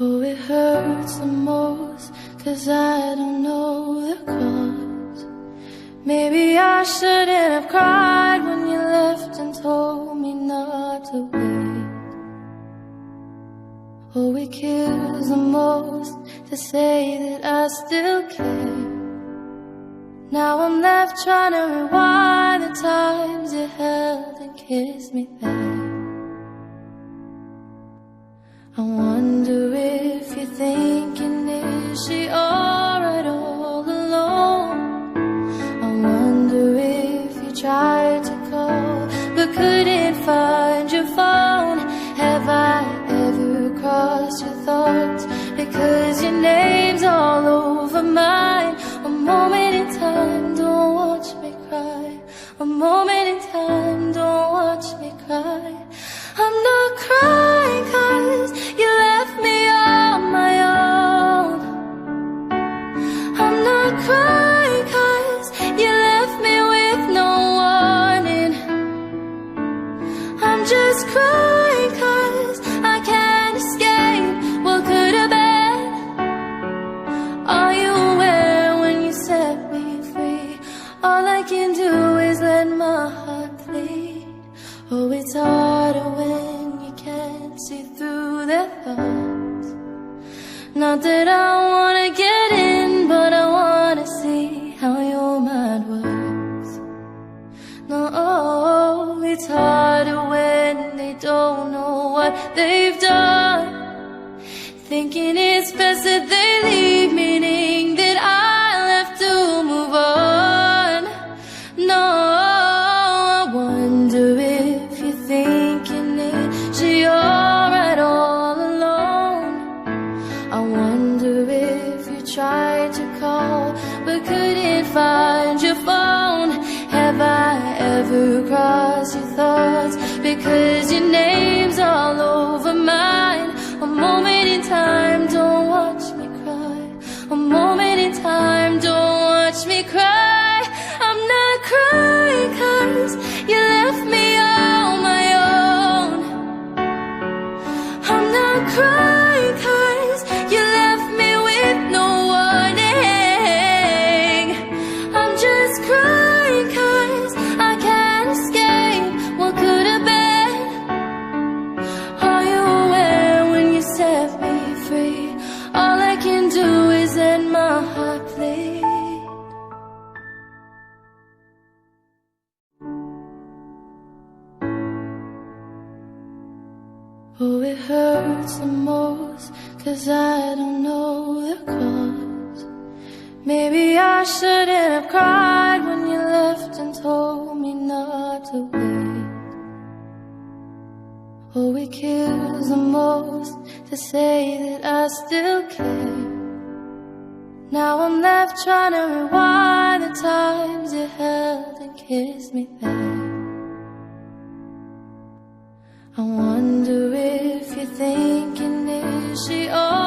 Oh, it hurts the most, 'cause I don't know the cause. Maybe I shouldn't have cried when you left and told me not to wait. Oh, it kills the most to say that I still care. Now I'm left trying to rewind the times you held and kissed me there. I wonder if you're thinking, is she alright all alone? I wonder if you tried to call but couldn't find your phone. Have I ever crossed your thoughts because your name's all over mine? A moment in time, don't watch me cry. A moment in time, don't watch me cry. I'm not crying 'cause you left me on my own. I'm not crying 'cause you left me with no warning. I'm just crying 'cause I can't escape what could have been. Are you aware when you set me free? All I can do is let my heart bleed. Oh, it's harder when you can't see through their thoughts. Not that I wanna get in, but I wanna see how your mind works. No, it's harder when they don't know what they've done. Thinking it's best that they leave, meaning that I'll have to move on. No, I wonder if you're thinking, is she alright all alone? I wonder if you tried to call but couldn't find your phone. Have I ever crossed your thoughts because your name's all over mine? A moment in time, don't watch me cry. A moment in time, don't watch me cry. I'm not crying 'cause you left me on my own. I'm not crying 'cause you left me with no warning. I'm just crying 'cause I can't escape what could have been. Are you aware when you set me free? All I can do is let my heart bleed. Oh, it hurts the most, 'cause I don't know the cause. Maybe I shouldn't have cried when you left and told me not to wait. Oh, it kills the most to say that I still care. Now I'm left trying to rewind the times you held and kissed me there. I wonder if you're thinking, is she all